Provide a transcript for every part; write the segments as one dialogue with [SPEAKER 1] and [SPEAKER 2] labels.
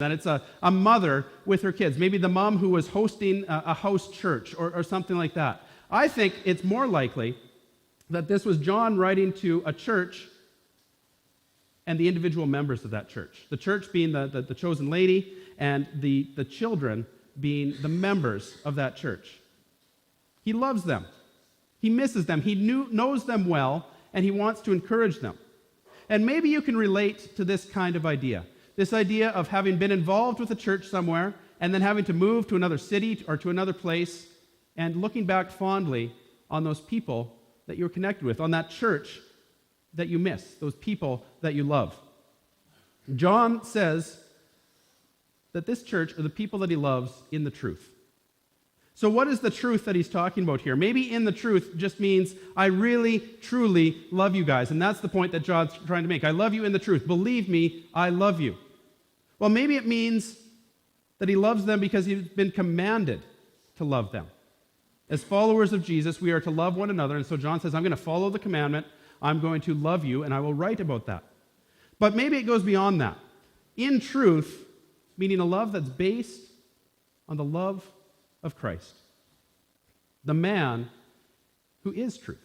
[SPEAKER 1] And it's a mother with her kids, maybe the mom who was hosting a house church or something like that. I think it's more likely that this was John writing to a church and the individual members of that church. The church being the chosen lady, and the children being the members of that church. He loves them. He misses them. He knows them well, and he wants to encourage them. And maybe you can relate to this kind of idea. This idea of having been involved with a church somewhere, and then having to move to another city or to another place, and looking back fondly on those people that you're connected with, on that church that you miss, those people that you love. John says that this church are the people that he loves in the truth. So what is the truth that he's talking about here? Maybe in the truth just means, I really, truly love you guys. And that's the point that John's trying to make. I love you in the truth. Believe me, I love you. Well, maybe it means that he loves them because he's been commanded to love them. As followers of Jesus, we are to love one another. And so John says, I'm going to follow the commandment. I'm going to love you, and I will write about that. But maybe it goes beyond that. In truth, meaning a love that's based on the love of Christ, the man who is truth.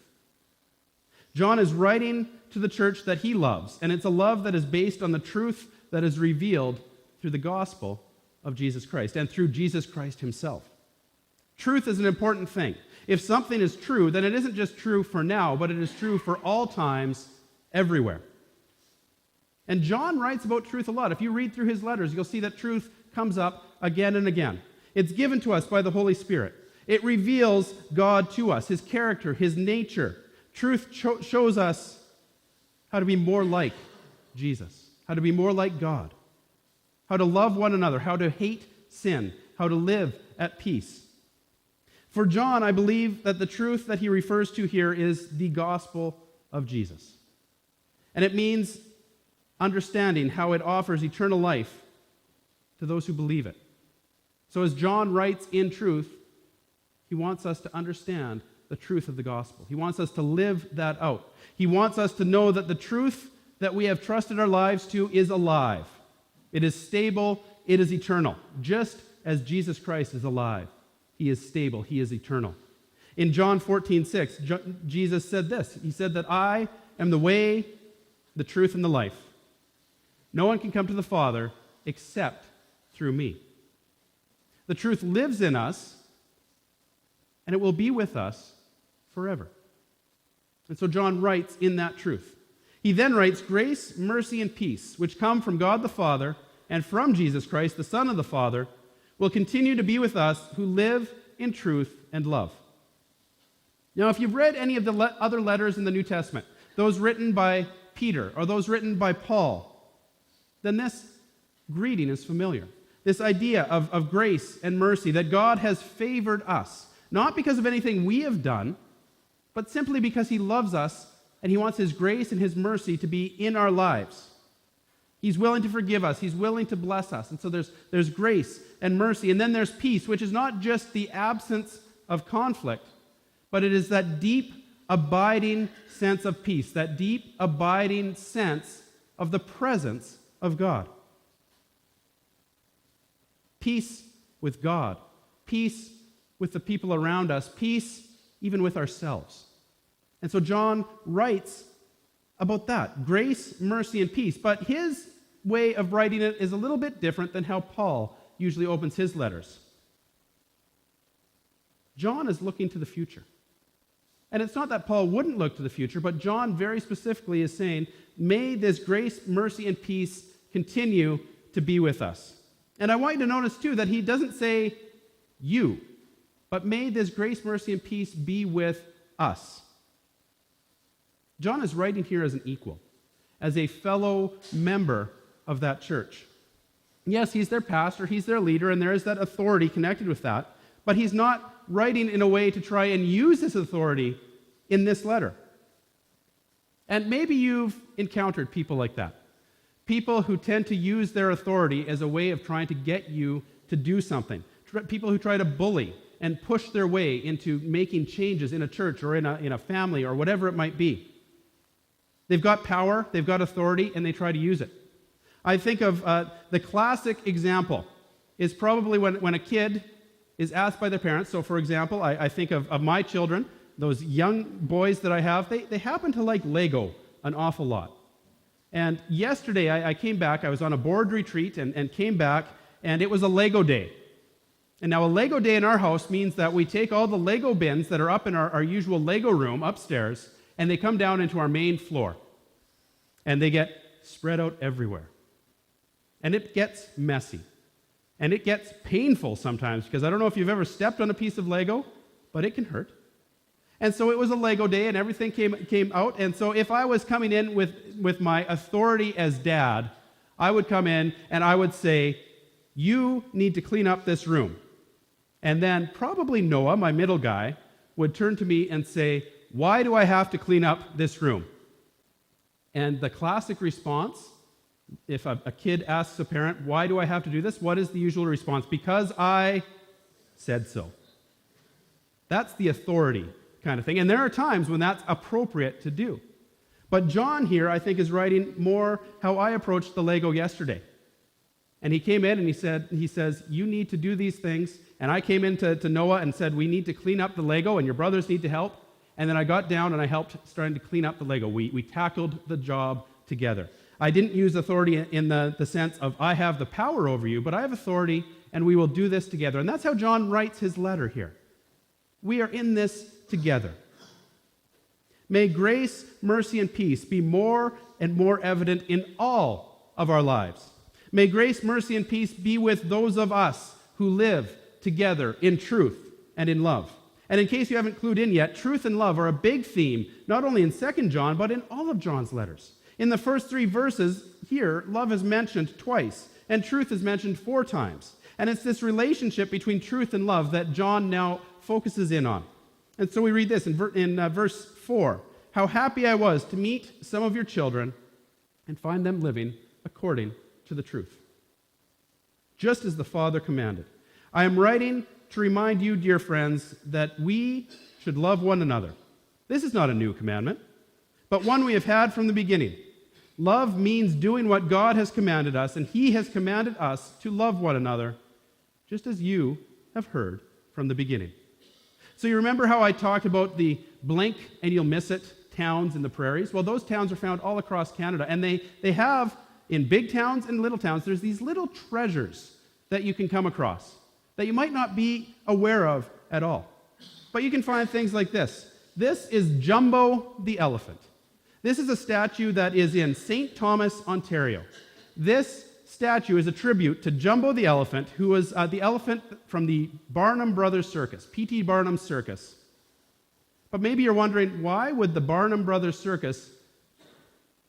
[SPEAKER 1] John is writing to the church that he loves, and it's a love that is based on the truth that is revealed through the gospel of Jesus Christ and through Jesus Christ himself. Truth is an important thing. If something is true, then it isn't just true for now, but it is true for all times, everywhere. And John writes about truth a lot. If you read through his letters, you'll see that truth comes up again and again. It's given to us by the Holy Spirit. It reveals God to us, his character, his nature. Truth shows us how to be more like Jesus, how to be more like God, how to love one another, how to hate sin, how to live at peace. For John, I believe that the truth that he refers to here is the gospel of Jesus. And it means understanding how it offers eternal life to those who believe it. So as John writes in truth, he wants us to understand the truth of the gospel. He wants us to live that out. He wants us to know that the truth that we have trusted our lives to is alive. It is stable. It is eternal. Just as Jesus Christ is alive. He is stable. He is eternal. In John 14:6, Jesus said this. He said that I am the way, the truth, and the life. No one can come to the Father except through me. The truth lives in us, and it will be with us forever. And so John writes in that truth. He then writes, grace, mercy, and peace, which come from God the Father and from Jesus Christ, the Son of the Father, will continue to be with us who live in truth and love. Now, if you've read any of the other letters in the New Testament, those written by Peter or those written by Paul, then this greeting is familiar. This idea of grace and mercy, that God has favored us, not because of anything we have done, but simply because he loves us and he wants his grace and his mercy to be in our lives. He's willing to forgive us. He's willing to bless us. And so there's grace and mercy. And then there's peace, which is not just the absence of conflict, but it is that deep, abiding sense of peace, that deep, abiding sense of the presence of God. Peace with God. Peace with the people around us. Peace even with ourselves. And so John writes about that. Grace, mercy, and peace. But his way of writing it is a little bit different than how Paul usually opens his letters. John is looking to the future. And it's not that Paul wouldn't look to the future, but John very specifically is saying, may this grace, mercy, and peace continue to be with us. And I want you to notice, too, that he doesn't say you, but may this grace, mercy, and peace be with us. John is writing here as an equal, as a fellow member of that church. Yes, he's their pastor, he's their leader, and there is that authority connected with that, but he's not writing in a way to try and use his authority in this letter. And maybe you've encountered people like that. People who tend to use their authority as a way of trying to get you to do something. People who try to bully and push their way into making changes in a church or in a family or whatever it might be. They've got power, they've got authority, and they try to use it. I think of the classic example is probably when a kid is asked by their parents. So, for example, I think of my children, those young boys that I have, they happen to like Lego an awful lot. And yesterday I came back, I was on a board retreat and came back, and it was a Lego day. And now a Lego day in our house means that we take all the Lego bins that are up in our usual Lego room upstairs, and they come down into our main floor. And they get spread out everywhere. And it gets messy. And it gets painful sometimes, because I don't know if you've ever stepped on a piece of Lego, but it can hurt. And so it was a Lego day, and everything came out. And so if I was coming in with my authority as dad, I would come in and I would say, you need to clean up this room. And then probably Noah, my middle guy, would turn to me and say, why do I have to clean up this room? And the classic response, if a kid asks a parent, why do I have to do this? What is the usual response? Because I said so. That's the authority kind of thing. And there are times when that's appropriate to do. But John here, I think, is writing more how I approached the Lego yesterday. And he came in and he says, you need to do these things. And I came in to Noah and said, we need to clean up the Lego and your brothers need to help. And then I got down and I helped starting to clean up the Lego. We tackled the job together. I didn't use authority in the sense of I have the power over you, but I have authority and we will do this together. And that's how John writes his letter here. We are in this together. May grace, mercy, and peace be more and more evident in all of our lives. May grace, mercy, and peace be with those of us who live together in truth and in love. And in case you haven't clued in yet, truth and love are a big theme, not only in 2 John, but in all of John's letters. In the first 3 verses here, love is mentioned twice, and truth is mentioned 4 times. And it's this relationship between truth and love that John now focuses in on. And so we read this in verse 4. How happy I was to meet some of your children and find them living according to the truth, just as the Father commanded. I am writing to remind you, dear friends, that we should love one another. This is not a new commandment, but one we have had from the beginning. Love means doing what God has commanded us, and He has commanded us to love one another, just as you have heard from the beginning. So you remember how I talked about the blink and you'll miss it towns in the prairies? Well, those towns are found all across Canada, and they have, in big towns and little towns, there's these little treasures that you can come across that you might not be aware of at all. But you can find things like this. This is Jumbo the elephant. This is a statue that is in St. Thomas, Ontario. This statue is a tribute to Jumbo the elephant, who was the elephant from the Barnum Brothers Circus, P.T. Barnum's circus. But maybe you're wondering, why would the Barnum Brothers Circus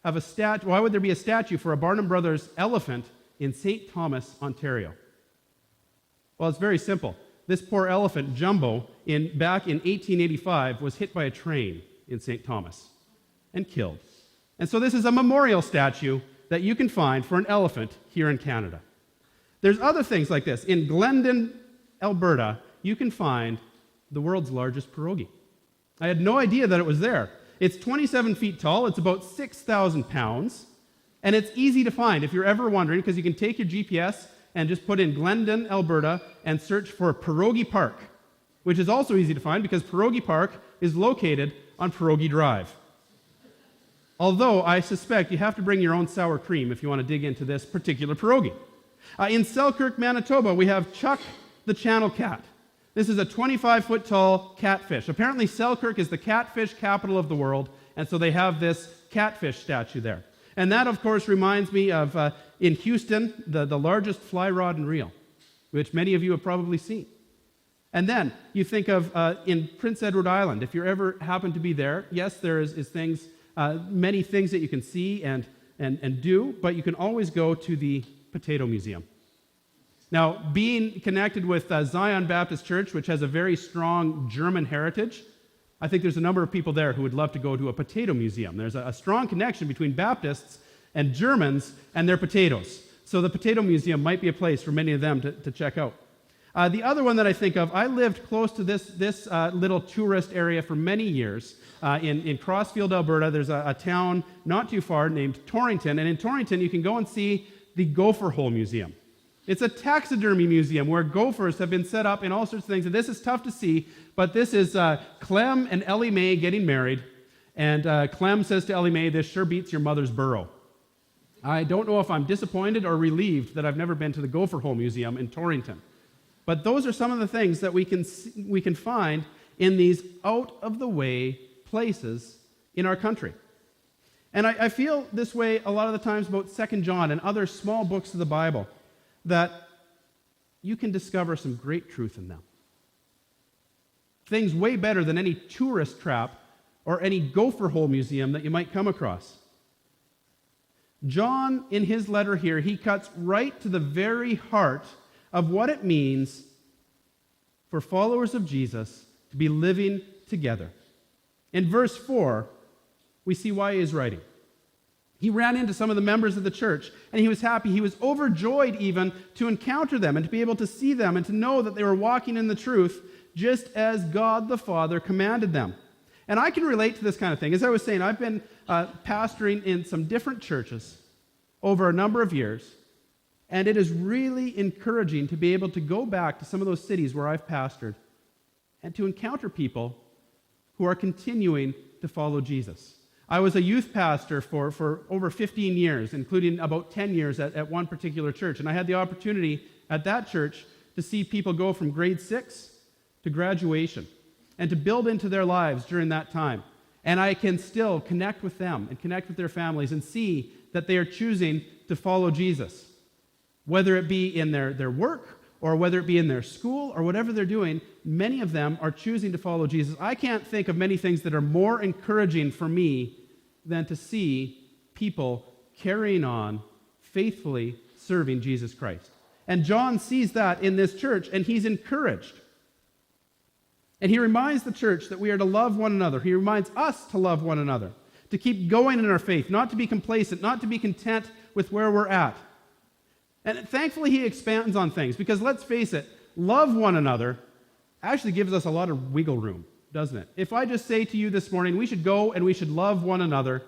[SPEAKER 1] have a statue? Why would there be a statue for a Barnum Brothers elephant in St. Thomas, Ontario? Well, it's very simple. This poor elephant, Jumbo, back in 1885, was hit by a train in St. Thomas and killed. And so this is a memorial statue that you can find for an elephant here in Canada. There's other things like this. In Glendon, Alberta, you can find the world's largest pierogi. I had no idea that it was there. It's 27 feet tall, it's about 6,000 pounds, and it's easy to find if you're ever wondering, because you can take your GPS and just put in Glendon, Alberta, and search for Pierogi Park, which is also easy to find because Pierogi Park is located on Pierogi Drive. Although I suspect you have to bring your own sour cream if you want to dig into this particular pierogi. In Selkirk, Manitoba, we have Chuck the channel cat. This is a 25-foot tall catfish. Apparently Selkirk is the catfish capital of the world, and so they have this catfish statue there. And that, of course, reminds me of, in Houston, the largest fly rod and reel, which many of you have probably seen. And then you think of in Prince Edward Island, if you ever happen to be there, yes, there is things, many things that you can see and do, but you can always go to the Potato Museum. Now, being connected with Zion Baptist Church, which has a very strong German heritage, I think there's a number of people there who would love to go to a potato museum. There's a strong connection between Baptists and Germans and their potatoes. So the Potato Museum might be a place for many of them to check out. The other one that I think of, I lived close to this little tourist area for many years. In Crossfield, Alberta, there's a town not too far named Torrington. And in Torrington, you can go and see the Gopher Hole Museum. It's a taxidermy museum where gophers have been set up in all sorts of things. And this is tough to see, but this is Clem and Ellie Mae getting married. And Clem says to Ellie Mae, "This sure beats your mother's burrow." I don't know if I'm disappointed or relieved that I've never been to the Gopher Hole Museum in Torrington. But those are some of the things that we can find in these out-of-the-way places in our country. And I feel this way a lot of the times about 2 John and other small books of the Bible, that you can discover some great truth in them. Things way better than any tourist trap or any gopher hole museum that you might come across. John, in his letter here, he cuts right to the very heart of what it means for followers of Jesus to be living together. In verse 4, we see why he is writing. He ran into some of the members of the church, and he was happy. He was overjoyed even to encounter them and to be able to see them and to know that they were walking in the truth just as God the Father commanded them. And I can relate to this kind of thing. As I was saying, I've been pastoring in some different churches over a number of years, and it is really encouraging to be able to go back to some of those cities where I've pastored and to encounter people who are continuing to follow Jesus. I was a youth pastor for over 15 years, including about 10 years at one particular church. And I had the opportunity at that church to see people go from grade 6 to graduation and to build into their lives during that time. And I can still connect with them and connect with their families and see that they are choosing to follow Jesus. Whether it be in their work or whether it be in their school or whatever they're doing, many of them are choosing to follow Jesus. I can't think of many things that are more encouraging for me than to see people carrying on, faithfully serving Jesus Christ. And John sees that in this church, and he's encouraged. And he reminds the church that we are to love one another. He reminds us to love one another, to keep going in our faith, not to be complacent, not to be content with where we're at. And thankfully, he expands on things, because let's face it, love one another actually gives us a lot of wiggle room, doesn't it? If I just say to you this morning, we should go and we should love one another,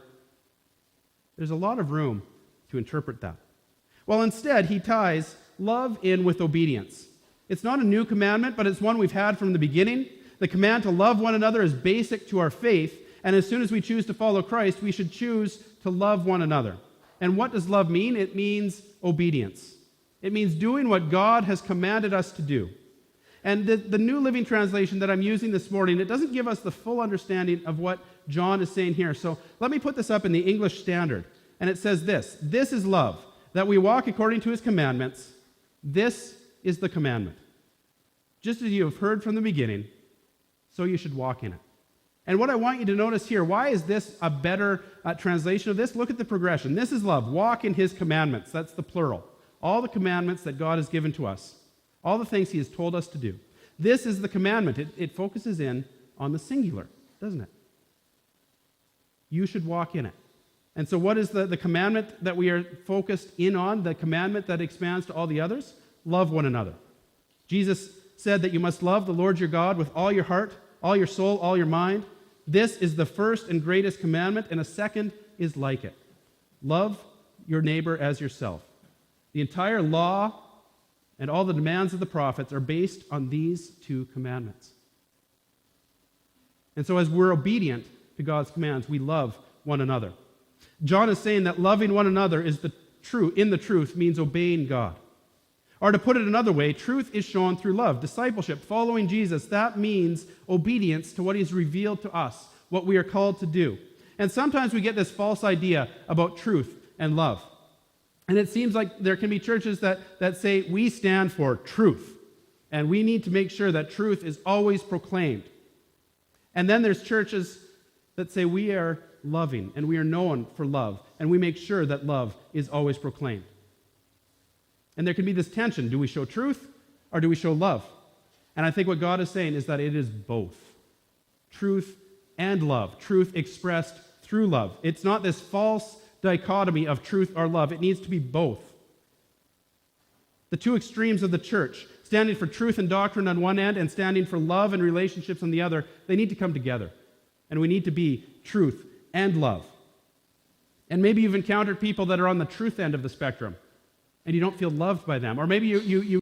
[SPEAKER 1] there's a lot of room to interpret that. Well, instead, he ties love in with obedience. It's not a new commandment, but it's one we've had from the beginning. The command to love one another is basic to our faith, and as soon as we choose to follow Christ, we should choose to love one another. And what does love mean? It means obedience. It means doing what God has commanded us to do. And the New Living Translation that I'm using this morning, it doesn't give us the full understanding of what John is saying here. So let me put this up in the English Standard. And it says this: "This is love, that we walk according to his commandments. This is the commandment. Just as you have heard from the beginning, so you should walk in it." And what I want you to notice here, why is this a better translation of this? Look at the progression. This is love. Walk in his commandments. That's the plural. All the commandments that God has given to us. All the things he has told us to do. This is the commandment. It focuses in on the singular, doesn't it? You should walk in it. And so what is the commandment that we are focused in on? The commandment that expands to all the others? Love one another. Jesus said that you must love the Lord your God with all your heart, all your soul, all your mind. This is the first and greatest commandment, and a second is like it. Love your neighbor as yourself. The entire law and all the demands of the prophets are based on these two commandments. And so as we're obedient to God's commands, we love one another. John is saying that loving one another is in the truth means obeying God. Or to put it another way, truth is shown through love. Discipleship, following Jesus, that means obedience to what he's revealed to us, what we are called to do. And sometimes we get this false idea about truth and love. And it seems like there can be churches that say, we stand for truth, and we need to make sure that truth is always proclaimed. And then there's churches that say we are loving, and we are known for love, and we make sure that love is always proclaimed. And there can be this tension. Do we show truth, or do we show love? And I think what God is saying is that it is both. Truth and love. Truth expressed through love. It's not this false dichotomy of truth or love. It needs to be both. The two extremes of the church, standing for truth and doctrine on one end and standing for love and relationships on the other, they need to come together. And we need to be truth and love. And maybe you've encountered people that are on the truth end of the spectrum, and you don't feel loved by them. Or maybe you